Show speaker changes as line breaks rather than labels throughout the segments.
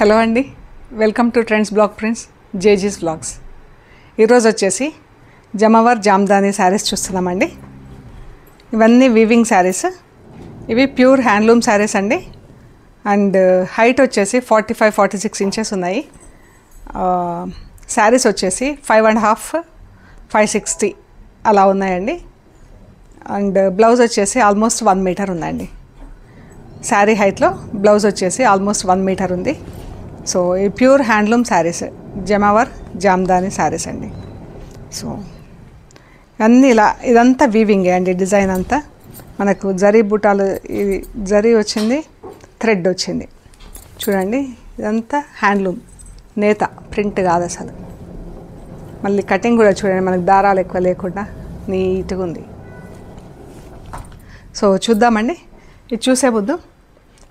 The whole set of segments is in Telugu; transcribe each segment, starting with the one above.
హలో అండి, welcome to trends blog prints జేజీస్ వ్లాగ్స్. ఈరోజు వచ్చేసి జమావర్ జామ్దాని శారీస్ చూస్తున్నామండి. ఇవన్నీ వీవింగ్ శారీస్. ఇవి ప్యూర్ హ్యాండ్లూమ్ శారీస్ అండి. అండ్ హైట్ వచ్చేసి 45-46 ఇంచెస్ ఉన్నాయి. శారీస్ వచ్చేసి 5.5, 560 అలా ఉన్నాయండి. అండ్ బ్లౌజ్ వచ్చేసి ఆల్మోస్ట్ 1 మీటర్ ఉందండి. శారీ హైట్లో బ్లౌజ్ వచ్చేసి ఆల్మోస్ట్ 1 మీటర్ ఉంది. సో ఈ ప్యూర్ హ్యాండ్లూమ్ శారీస్, జమావర్ జామ్దాని శారీస్ అండి. సో అన్నీ ఇలా ఇదంతా వీవింగే అండి. డిజైన్ అంతా మనకు జరీ బూటాలు, ఇది జరీ వచ్చింది, థ్రెడ్ వచ్చింది. చూడండి, ఇదంతా హ్యాండ్లూమ్, నేత, ప్రింట్ కాదు అసలు. మళ్ళీ కటింగ్ కూడా చూడండి, మనకు దారాలు ఎక్కువ లేకుండా నీట్గా ఉంది. సో చూద్దామండి. ఇది చూసే ముందు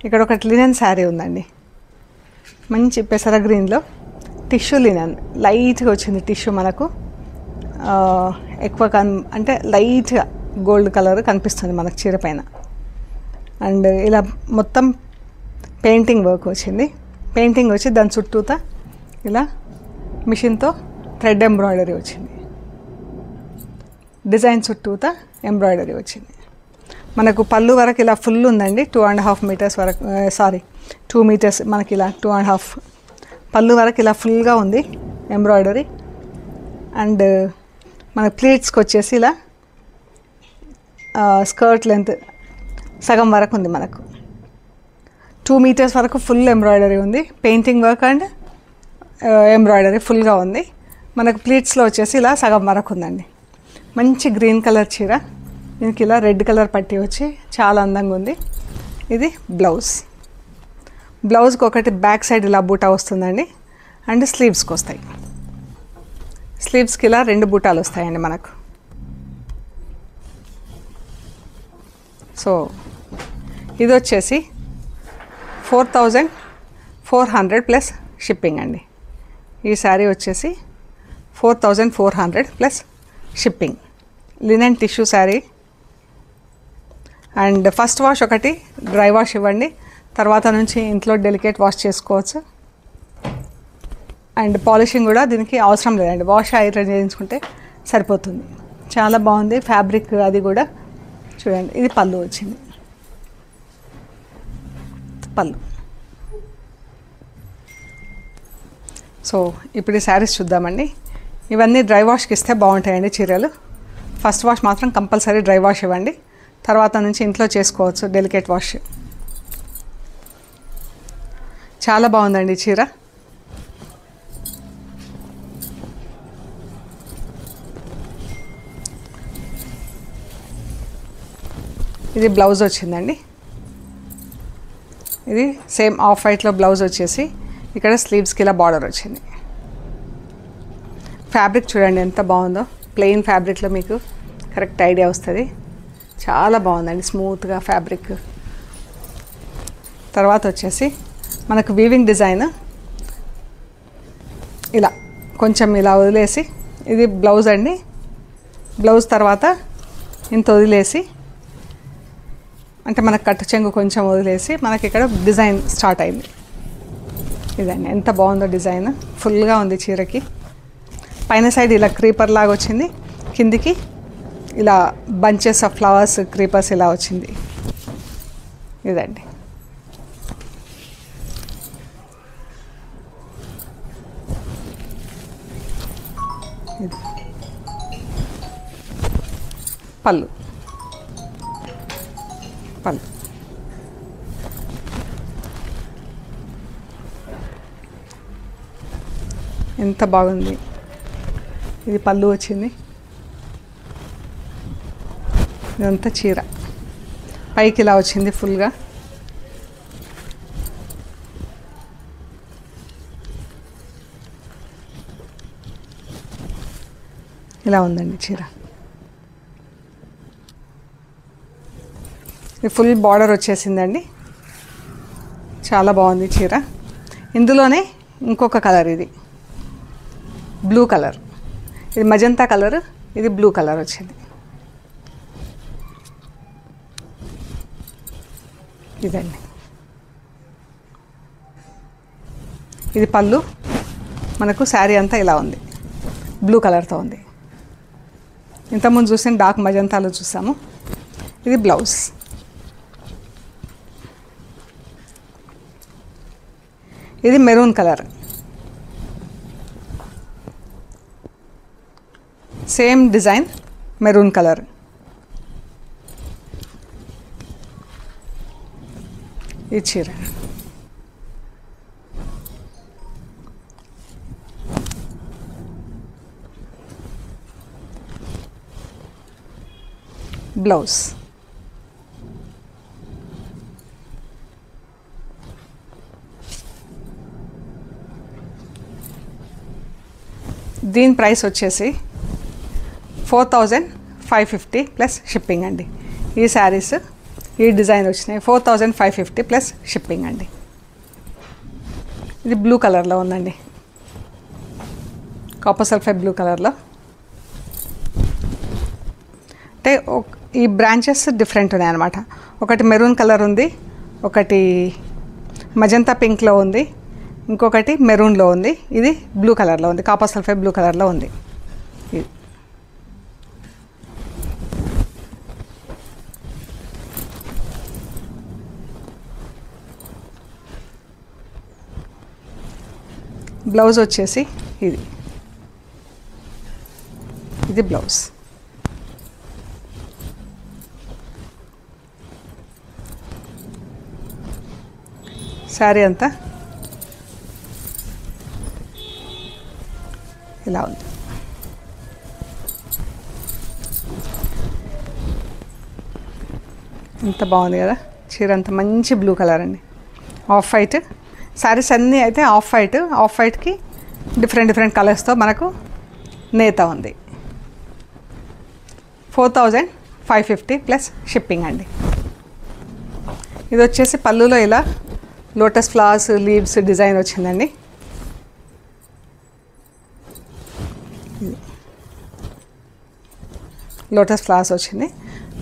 ఇక్కడ ఒకటి లినెన్ శారీ ఉందండి. మంచి పెసర గ్రీన్లో టిష్యూ లినెన్, లైట్గా వచ్చింది టిష్యూ. మనకు ఎక్కువ అంటే లైట్గా గోల్డ్ కలర్ కనిపిస్తుంది మనకు చీర పైన. అండ్ ఇలా మొత్తం పెయింటింగ్ వర్క్ వచ్చింది. పెయింటింగ్ వచ్చి దాని చుట్టూతా ఇలా మిషన్తో థ్రెడ్ ఎంబ్రాయిడరీ వచ్చింది. డిజైన్ చుట్టూతా ఎంబ్రాయిడరీ వచ్చింది. మనకు పళ్ళు వరకు ఇలా ఫుల్ ఉందండి. 2.5 మీటర్స్ వరకు, 2 మీటర్స్ మనకి ఇలా 2.5 పళ్ళు వరకు ఇలా ఫుల్గా ఉంది ఎంబ్రాయిడరీ. అండ్ మన ప్లీట్స్కి వచ్చేసి ఇలా స్కర్ట్ లెంత్ సగం వరకు ఉంది. మనకు 2 మీటర్స్ వరకు ఫుల్ ఎంబ్రాయిడరీ ఉంది. పెయింటింగ్ వర్క్ అండ్ ఎంబ్రాయిడరీ ఫుల్గా ఉంది. మనకు ప్లీట్స్లో వచ్చేసి ఇలా సగం వరకు ఉందండి. మంచి గ్రీన్ కలర్ చీర, దీనికి ఇలా రెడ్ కలర్ పట్టి వచ్చి చాలా అందంగా ఉంది. ఇది బ్లౌజ్. బ్లౌజ్కి ఒకటి బ్యాక్ సైడ్ ఇలా బూటా వస్తుందండి. అండ్ స్లీవ్స్కి వస్తాయి. స్లీవ్స్కి ఇలా 2 బూటాలు వస్తాయండి మనకు. సో ఇది వచ్చేసి 4,400 ప్లస్ షిప్పింగ్ అండి. ఈ శారీ వచ్చేసి 4,400 plus shipping. Linen tissue sari. And first wash ఒకటి డ్రై వాష్ ఇవ్వండి, తర్వాత నుంచి ఇంట్లో డెలికేట్ వాష్ చేసుకోవచ్చు. అండ్ పాలిషింగ్ కూడా దీనికి అవసరం లేదండి, వాష్ ఐరన్ చేయించుకుంటే సరిపోతుంది. చాలా బాగుంది ఫ్యాబ్రిక్. అది కూడా చూడండి. ఇది పళ్ళు వచ్చింది, పళ్ళు. సో ఇప్పుడు ఈ శారీస్ చూద్దామండి. ఇవన్నీ డ్రై వాష్కి ఇస్తే బాగుంటాయండి చీరలు. ఫస్ట్ వాష్ మాత్రం కంపల్సరీ డ్రై వాష్ ఇవ్వండి, తర్వాత నుంచి ఇంట్లో చేసుకోవచ్చు డెలికేట్ వాష్. చాలా బాగుందండి చీర. ఇది బ్లౌజ్ వచ్చిందండి. ఇది సేమ్ ఆఫ్ వైట్లో బ్లౌజ్ వచ్చేసి ఇక్కడ స్లీవ్స్కి ఇలా బార్డర్ వచ్చింది. ఫ్యాబ్రిక్ చూడండి ఎంత బాగుందో. ప్లెయిన్ ఫ్యాబ్రిక్లో మీకు కరెక్ట్ ఐడియా వస్తుంది. చాలా బాగుందండి, స్మూత్గా ఫ్యాబ్రిక్. తర్వాత వచ్చేసి మనకు వీవింగ్ డిజైన్ ఇలా కొంచెం ఇలా వదిలేసి, ఇది బ్లౌజ్ అండి. బ్లౌజ్ తర్వాత ఇంత వదిలేసి, అంటే మనకు కట్టు చెంగు కొంచెం వదిలేసి మనకి ఇక్కడ డిజైన్ స్టార్ట్ అయింది. ఇదండి ఎంత బాగుందో డిజైన్. ఫుల్గా ఉంది చీరకి. పైన సైడ్ ఇలా క్రీపర్ లాగా వచ్చింది, కిందికి ఇలా బంచెస్ ఆఫ్ ఫ్లవర్స్, క్రీపర్స్ ఇలా వచ్చింది. ఇదండి. ఇది పళ్ళు, పళ్ళు. ఎంత బాగుంది. ఇది పళ్ళు వచ్చింది. ఇదంతా చీర పైకి ఇలా వచ్చింది ఫుల్గా. ఇలా ఉందండి చీర. ఇది ఫుల్ బార్డర్ వచ్చేసిందండి. చాలా బాగుంది చీర. ఇందులోనే ఇంకొక కలర్, ఇది బ్లూ కలర్. ఇది మజంతా కలర్, ఇది బ్లూ కలర్ వచ్చింది. ఇదండి. ఇది పళ్ళు. మనకు శారీ అంతా ఇలా ఉంది, బ్లూ కలర్తో ఉంది. ఇంతకుముందు చూసిన డార్క్ మజంతాలో చూసాము. ఇది బ్లౌజ్. ఇది maroon colour, same design, maroon colour. ఈ చీర బ్లౌజ్. దీని ప్రైస్ వచ్చేసి 4550 ప్లస్ షిప్పింగ్ అండి. ఈ శారీస్ ఈ డిజైన్ వచ్చినాయి 4550 ప్లస్ షిప్పింగ్ అండి. ఇది బ్లూ కలర్లో ఉందండి, కాపర్ సల్ఫైడ్ బ్లూ కలర్లో. అంటే ఈ బ్రాంచెస్ డిఫరెంట్ ఉన్నాయి అన్నమాట. ఒకటి మెరూన్ కలర్ ఉంది, ఒకటి మజంతా పింక్లో ఉంది, ఇంకొకటి మెరూన్లో ఉంది, ఇది బ్లూ కలర్లో ఉంది, కాపర్ సల్ఫైడ్ బ్లూ కలర్లో ఉంది. ఇది బ్లౌజ్ వచ్చేసి ఇది బ్లౌజ్. శారీ అంతా ఇలా ఉంది. ఎంత బాగుంది కదా చీర, అంత మంచి బ్లూ కలర్ అండి, ఆఫ్ వైట్. శారీస్ అన్నీ అయితే ఆఫ్ వైట్కి డిఫరెంట్ కలర్స్తో మనకు నేత ఉంది. 4550 ప్లస్ షిప్పింగ్ అండి. ఇది వచ్చేసి పళ్ళులో ఇలా లోటస్ ఫ్లవర్స్, లీవ్స్ డిజైన్ వచ్చిందండి. లోటస్ ఫ్లవర్స్ వచ్చింది.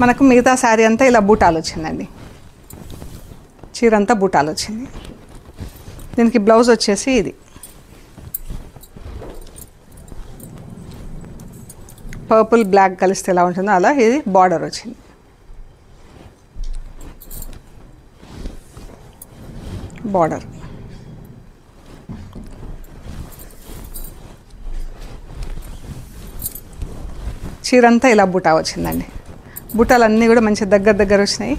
మనకు మిగతా శారీ అంతా ఇలా బూటాలు వచ్చిందండి, చీర అంతా బూటాలు వచ్చింది. దీనికి బ్లౌజ్ వచ్చేసి ఇది పర్పుల్ బ్లాక్ కలిస్తే ఎలా ఉంటుందో అలా ఇది బార్డర్ వచ్చింది. బార్డర్ చీర అంతా ఇలా బూటా వచ్చిందండి. బూటాలు అన్నీ కూడా మంచి దగ్గర వచ్చినాయి.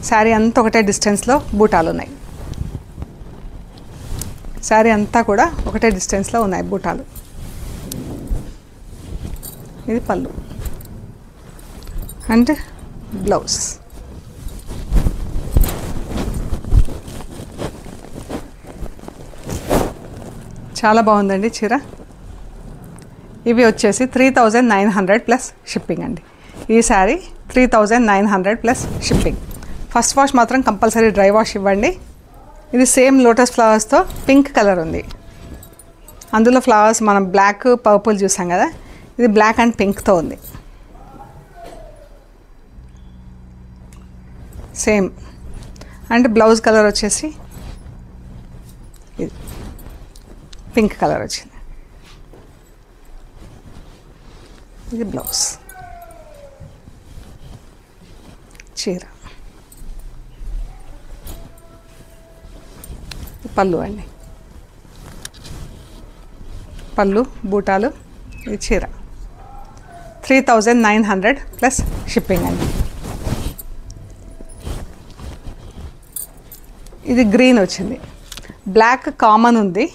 శారీ అంతా ఒకటే డిస్టెన్స్లో బూటాలు ఉన్నాయి. శారీ అంతా కూడా ఒకటే డిస్టెన్స్లో ఉన్నాయి బూటాలు. ఇది పళ్ళు అండ్ బ్లౌజ్. చాలా బాగుందండి చీర. ఇవి వచ్చేసి 3900 ప్లస్ షిప్పింగ్ అండి. ఈ sari 3900 plus shipping. First wash మాత్రం కంపల్సరీ డ్రై వాష్ ఇవ్వండి. ఇది సేమ్ లోటస్ ఫ్లవర్స్తో పింక్ కలర్ ఉంది. అందులో ఫ్లవర్స్ మనం బ్లాక్ పర్పుల్ చూసాం కదా, ఇది బ్లాక్ అండ్ పింక్తో ఉంది. సేమ్ అండ్ బ్లౌజ్ కలర్ వచ్చేసి ఇది పింక్ కలర్ వచ్చింది. ఇది బ్లౌజ్. చీర పళ్ళు అండి, పళ్ళు బూటాలు. ఇది చీర 3900 ప్లస్ షిప్పింగ్ అండి. ఇది గ్రీన్ వచ్చింది, బ్లాక్ కామన్ ఉంది,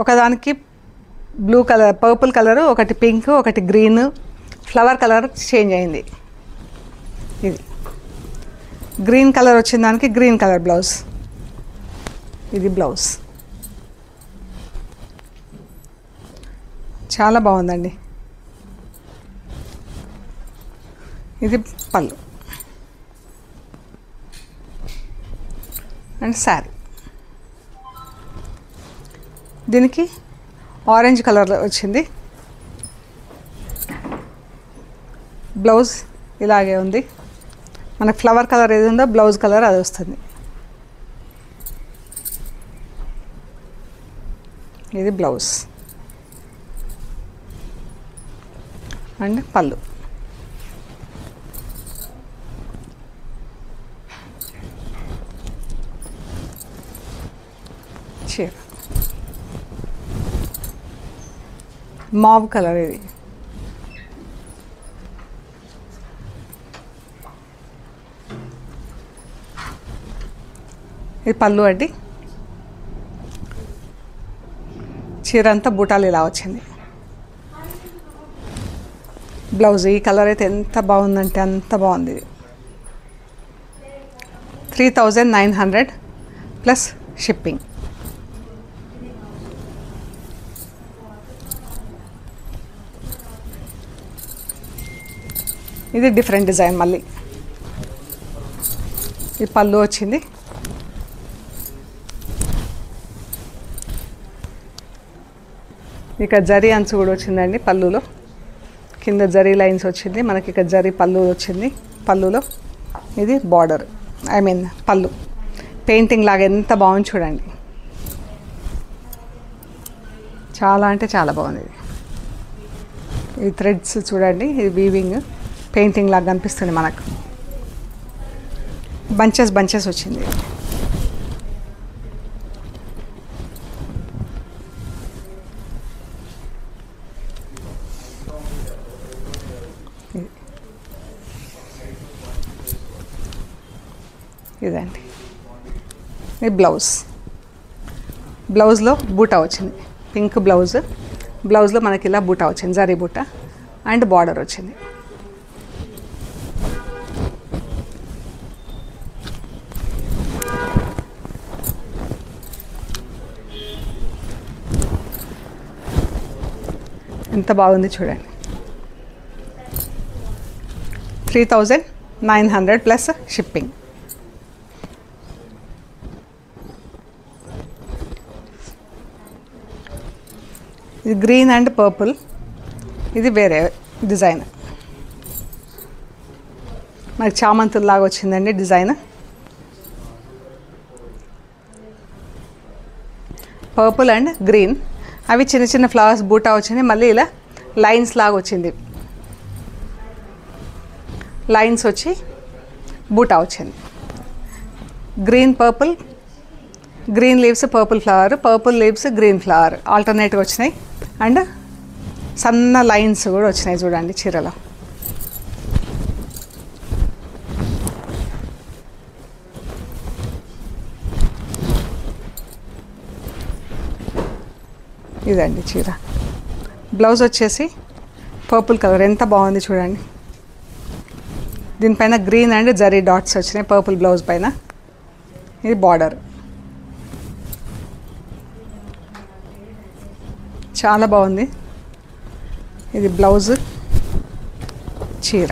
ఒకదానికి బ్లూ కలర్, పర్పుల్ కలరు, ఒకటి పింక్, ఒకటి గ్రీన్, ఫ్లవర్ కలర్ చేంజ్ అయింది. ఇది గ్రీన్ కలర్ వచ్చిన దానికి గ్రీన్ కలర్ బ్లౌజ్. ఇది బ్లౌజ్. చాలా బాగుందండి. ఇది పళ్ళు అండ్ శారీ. దీనికి ఆరెంజ్ కలర్ వచ్చింది. బ్లౌజ్ ఇలాగే ఉంది. మనకు ఫ్లవర్ కలర్ ఏది ఉందో బ్లౌజ్ కలర్ అది వస్తుంది. ఇది బ్లౌజ్ అండ్ పళ్ళు. చీర మావ్ కలర్ ఇది. ఇది పళ్ళు అండి. చీర అంతా బూటాలు ఇలా వచ్చింది. బ్లౌజ్ ఈ కలర్ అయితే ఎంత బాగుందంటే అంత బాగుంది. 3900 ప్లస్ షిప్పింగ్. ఇది డిఫరెంట్ డిజైన్ మళ్ళీ. ఈ పళ్ళు వచ్చింది. ఇక జరీ అంచు కూడా వచ్చిందండి పళ్ళులో. కింద జరీ లైన్స్ వచ్చింది మనకి. ఇక జరీ పళ్ళు వచ్చింది పళ్ళులో. ఇది బార్డర్, ఐ మీన్ పళ్ళు. పెయింటింగ్ లాగా ఎంత బాగుంది చూడండి. చాలా అంటే చాలా బాగుంది. ఈ థ్రెడ్స్ చూడండి, ఇది వీవింగ్ పెయింటింగ్ లాగా కనిపిస్తుంది మనకు. బంచెస్ బంచెస్ వచ్చింది. ఇదండి ఇది బ్లౌజ్. బ్లౌజ్లో బూటా వచ్చింది, పింక్ బ్లౌజ్. బ్లౌజ్లో మనకి ఇలా బూటా వచ్చింది, జరీ బూటా అండ్ బార్డర్ వచ్చింది. ఎంత బాగుంది చూడండి. 3900 ప్లస్ షిప్పింగ్. ఇది గ్రీన్ అండ్ పర్పుల్. ఇది వేరే డిజైన్, మనకి చామంతుల్లాగా వచ్చిందండి డిజైన్. పర్పుల్ అండ్ గ్రీన్, అవి చిన్న చిన్న ఫ్లవర్స్ బూటా వచ్చింది. మళ్ళీ ఇలా లైన్స్ లాగా వచ్చింది, లైన్స్ వచ్చి బూటా వచ్చింది. Green purple, green leaves purple flower, purple leaves green flower ఆల్టర్నేట్గా వచ్చినాయి. అండ్ సన్న లైన్స్ కూడా వచ్చినాయి చూడండి చీరలో. ఇదండి చీర. బ్లౌజ్ వచ్చేసి పర్పుల్ కలర్, ఎంత బాగుంది చూడండి. దీనిపైన గ్రీన్ అండ్ జరీ డాట్స్ వచ్చినాయి పర్పుల్ బ్లౌజ్ పైన. ఇది బార్డర్, చాలా బాగుంది. ఇది బ్లౌజ్, చీర.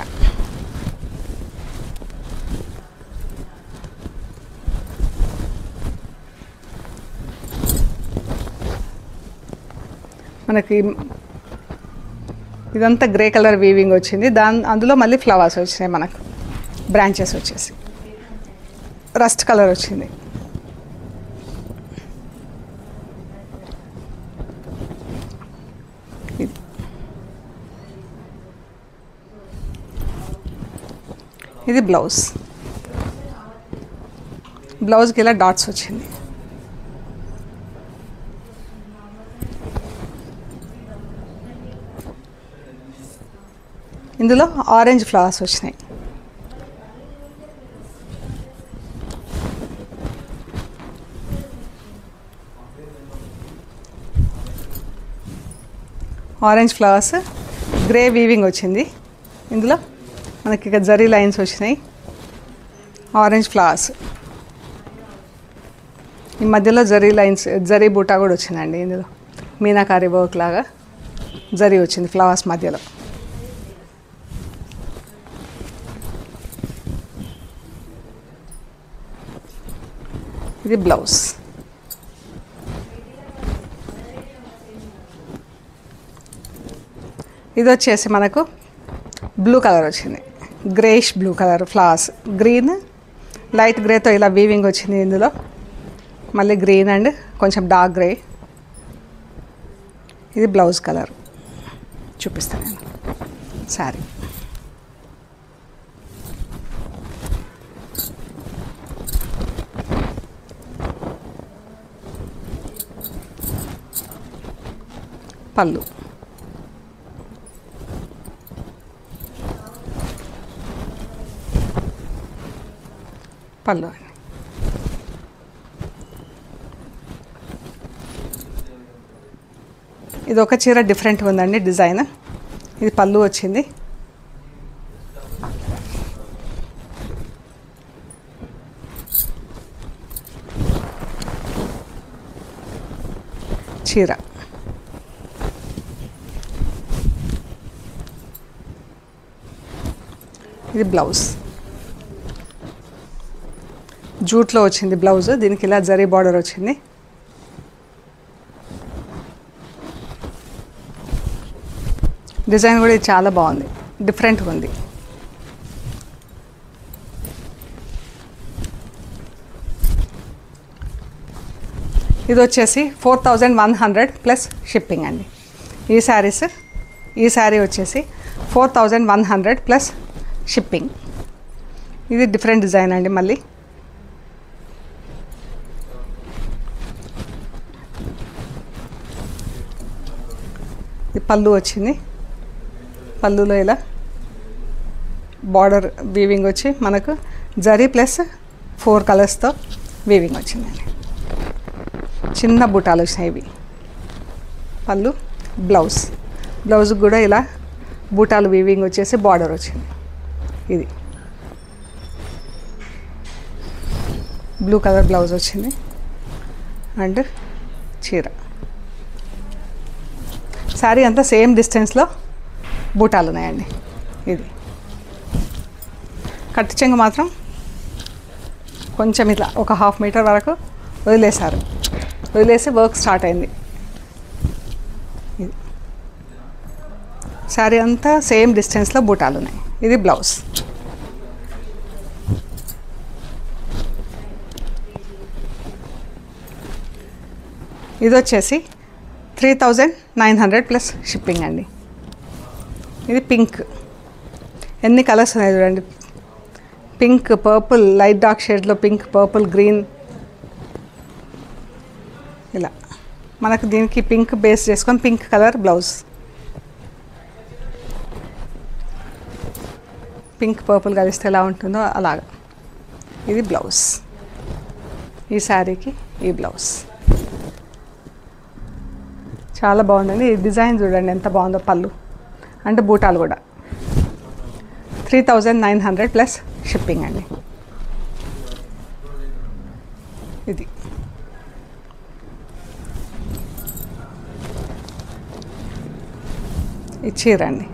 మనకి ఇదంతా గ్రే కలర్ వీవింగ్ వచ్చింది. అందులో మళ్ళీ ఫ్లవర్స్ వచ్చినాయి మనకు, బ్రాంచెస్ వచ్చేసి. రస్ట్ కలర్ వచ్చింది. ఇది బ్లౌజ్. బ్లౌజ్కి ఇలా డాట్స్ వచ్చింది. ఇందులో ఆరెంజ్ ఫ్లవర్స్ వచ్చినాయి. ఆరెంజ్ ఫ్లవర్స్, గ్రే వీవింగ్ వచ్చింది. ఇందులో మనకి ఇక జరీ లైన్స్ వచ్చినాయి. ఆరెంజ్ ఫ్లవర్స్, ఈ మధ్యలో జరీ లైన్స్, జరీ బూటా కూడా వచ్చిందండి. ఇందులో మీనాకారి వర్క్ లాగా జరీ వచ్చింది ఫ్లవర్స్ మధ్యలో. ఇది బ్లౌజ్. ఇది వచ్చేసి మనకు బ్లూ కలర్ వచ్చింది, greyish blue colour flowers. Green light గ్రేతో ఇలా వీవింగ్ వచ్చింది. ఇందులో మళ్ళీ గ్రీన్ అండ్ కొంచెం డార్క్ గ్రే. ఇది బ్లౌజ్ కలర్ చూపిస్తాను నేను. శారీ పళ్ళు, పళ్ళు అండి. ఇది ఒక చీర డిఫరెంట్గా ఉందండి డిజైన్. ఇది పళ్ళు వచ్చింది. చీర ఇది బ్లౌజ్. జూట్లో వచ్చింది బ్లౌజ్. దీనికి ఇలా జరీ బార్డర్ వచ్చింది. డిజైన్ కూడా ఇది చాలా బాగుంది, డిఫరెంట్గా ఉంది. ఇది వచ్చేసి 4100 ప్లస్ షిప్పింగ్ అండి. ఈ శారీ వచ్చేసి 4100 ప్లస్ షిప్పింగ్. ఇది డిఫరెంట్ డిజైన్ అండి. మళ్ళీ ఇది పళ్ళు వచ్చింది. పళ్ళులో ఇలా బార్డర్ వీవింగ్ వచ్చి మనకు జరీ ప్లస్ 4 కలర్స్తో వీవింగ్ వచ్చిందండి. చిన్న బుటాలు వచ్చినాయి ఇవి. పళ్ళు, బ్లౌజ్ కూడా ఇలా బూటాలు వీవింగ్ వచ్చేసి బార్డర్ వచ్చింది. ఇది బ్లూ కలర్ బ్లౌజ్ వచ్చింది అండ్ చీర. శారీ అంతా సేమ్ డిస్టెన్స్లో బూటాలు ఉన్నాయండి. ఇది కట్టు చెంగు మాత్రం కొంచెం ఇట్లా ఒక 1/2 మీటర్ వరకు వదిలేసి వర్క్ స్టార్ట్ అయింది. ఇది శారీ అంతా సేమ్ డిస్టెన్స్లో బూటాలు ఉన్నాయి. ఇది బ్లౌజ్. ఇది వచ్చేసి 3900 ప్లస్ షిప్పింగ్ అండి. ఇది పింక్. ఎన్ని కలర్స్ ఉన్నాయి చూడండి. పింక్, పర్పుల్, లైట్ డార్క్ షేడ్లో పింక్, పర్పుల్, గ్రీన్, ఇలా మనకు దీనికి పింక్ బేస్ చేసుకొని pink colour blouse. Pink purple కలిస్తే ఎలా ఉంటుందో అలాగా. ఇది బ్లౌజ్. ఈ శారీకి ఈ బ్లౌజ్ చాలా బాగుందండి. ఈ డిజైన్ చూడండి ఎంత బాగుందో. పళ్ళు అంటే బూటాలు కూడా. 3900 ప్లస్ షిప్పింగ్ అండి. ఇది ఈ చీర అండి.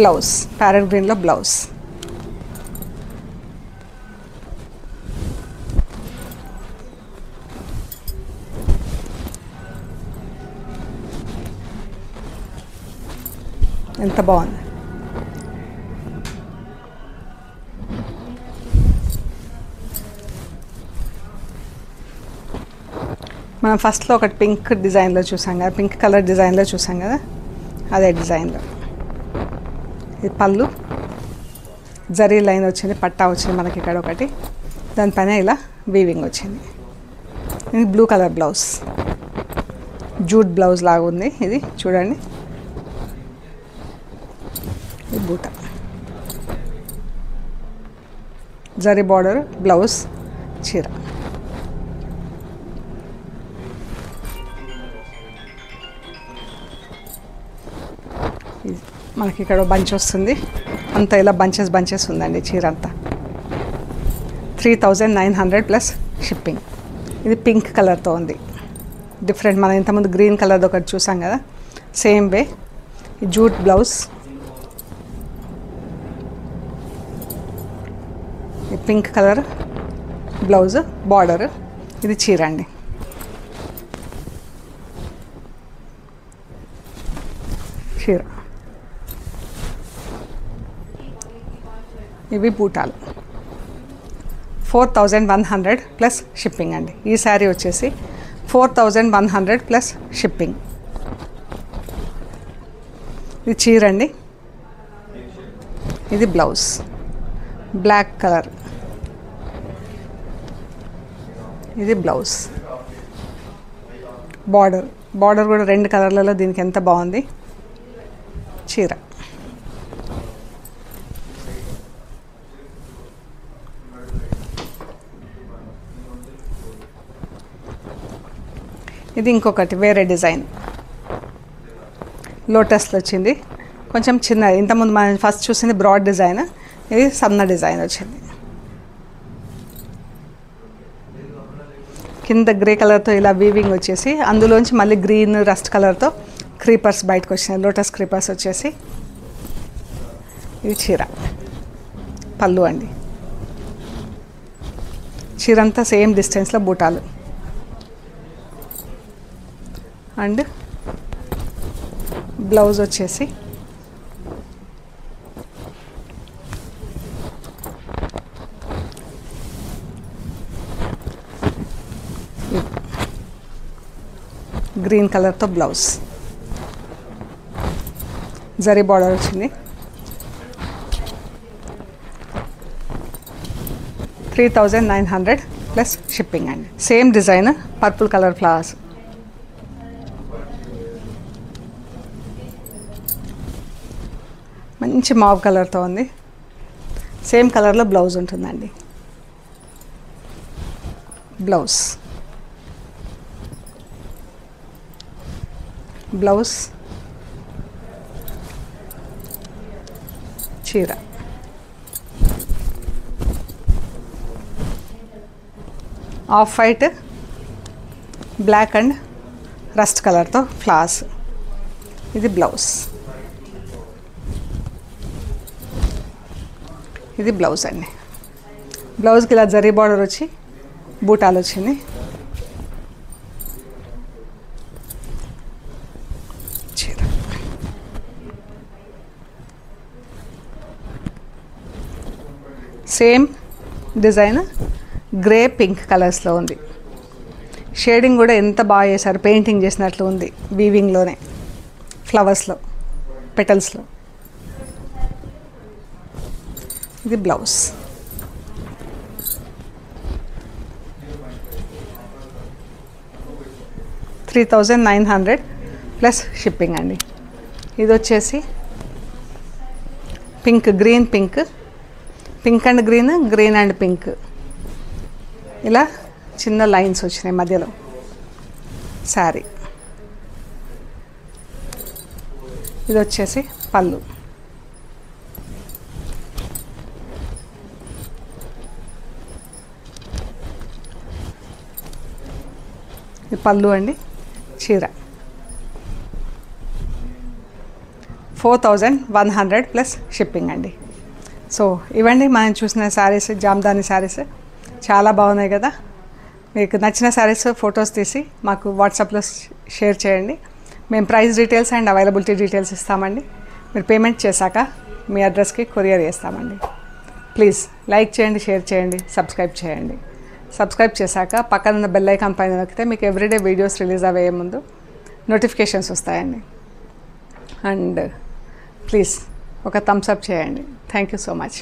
బ్లౌజ్ ప్యారెట్ గ్రీన్లో బ్లౌజ్. ఎంత బాగుంది. మనం ఫస్ట్లో ఒకటి పింక్ డిజైన్లో చూసాం కదా, పింక్ కలర్ డిజైన్లో చూసాం కదా, అదే డిజైన్లో. ఇది పళ్ళు, జరీ లైన్ వచ్చింది, పట్టా వచ్చింది మనకి ఇక్కడ ఒకటి, దానిపైన ఇలా వీవింగ్ వచ్చింది. ఇది blue colour blouse, jute blouse లాగా ఉంది ఇది చూడండి. ఇది బూట, జరీ బార్డర్ బ్లౌజ్, చీర. మనకి ఇక్కడ బంచ్ వస్తుంది, అంతా ఇలా బంచెస్ ఉందండి చీర అంతా. 3900 ప్లస్ షిప్పింగ్. ఇది పింక్ కలర్తో ఉంది, డిఫరెంట్. మనం ఇంతకుముందు గ్రీన్ కలర్ది ఒకటి చూసాం కదా, సేమ్ వే. ఈ జూట్ బ్లౌజ్, ఈ పింక్ కలర్ బ్లౌజ్ బార్డర్. ఇది చీర అండి. చీర. ఇవి బూటాలు. 4100 ప్లస్ షిప్పింగ్ అండి. ఈ శారీ వచ్చేసి 4100 ప్లస్ షిప్పింగ్. ఇది చీర అండి, ఇది బ్లౌజ్ బ్లాక్ కలర్, ఇది బ్లౌజ్. బార్డర్ కూడా 2 కలర్లలో దీనికి ఎంత బాగుంది. చీర ఇది ఇంకొకటి వేరే డిజైన్, లోటస్లో వచ్చింది, కొంచెం చిన్నది. ఇంతకుముందు మనం ఫస్ట్ చూసింది బ్రాడ్ డిజైన్, ఇది సన్న డిజైన్ వచ్చింది. కింద గ్రే కలర్తో ఇలా వీవింగ్ వచ్చేసి అందులోంచి మళ్ళీ గ్రీన్ రస్ట్ కలర్తో క్రీపర్స్ బయటకు వచ్చినాయి, లోటస్ క్రీపర్స్ వచ్చేసి. ఇది చీర, పళ్ళు అండి. చీర అంతా సేమ్ డిస్టెన్స్లో బూటాలు. అండ్ బ్లౌజ్ వచ్చేసి గ్రీన్ కలర్తో బ్లౌజ్, జరీ బార్డర్ వచ్చింది. 3900 ప్లస్ షిప్పింగ్ అండి. Same design, purple colour flowers. మంచి మావ్ కలర్తో ఉంది. సేమ్ కలర్లో బ్లౌజ్ ఉంటుందండి. బ్లౌజ్ చీర, off white black and rust కలర్తో ఫ్లవర్స్. ఇది బ్లౌజ్, ఇది బ్లౌజ్ అండి. బ్లౌజ్కి ఇలా జరీ బార్డర్ వచ్చి బూటాలు వచ్చింది. చీర సేమ్ డిజైన్, గ్రే పింక్ కలర్స్లో ఉంది. షేడింగ్ కూడా ఎంత బాగా చేశారు, పెయింటింగ్ చేసినట్లు ఉంది. వీవింగ్లోనే ఫ్లవర్స్లో, పెటల్స్లో. ఇది బ్లౌజ్, $3900 ప్లస్ షిప్పింగ్ అండి. ఇది వచ్చేసి pink, green pink, pink and green, green and pink, ఇలా చిన్న లైన్స్ వచ్చినాయి మధ్యలో. శారీ ఇది వచ్చేసి పళ్ళు. ఇది పళ్ళు అండి. చీర 4100 ప్లస్ షిప్పింగ్ అండి. సో ఇవండి మనం చూసిన శారీస్, జామ్దాని శారీస్ చాలా బాగున్నాయి కదా. మీకు నచ్చిన శారీస్ ఫొటోస్ తీసి మాకు వాట్సాప్లో షేర్ చేయండి. మేము price details and availability details ఇస్తామండి. మీరు పేమెంట్ చేశాక మీ అడ్రస్కి కొరియర్ చేస్తామండి. ప్లీజ్ లైక్ చేయండి, షేర్ చేయండి, సబ్స్క్రైబ్ చేయండి. సబ్స్క్రైబ్ చేశాక పక్కన ఉన్న బెల్ ఐకాన్ పైన నొక్కితే మీకు ఎవ్రీడే వీడియోస్ రిలీజ్ అయ్యే ముందు నోటిఫికేషన్స్ వస్తాయండి. అండ్ ప్లీజ్ ఒక థమ్స్ అప్ చేయండి. Thank you so much.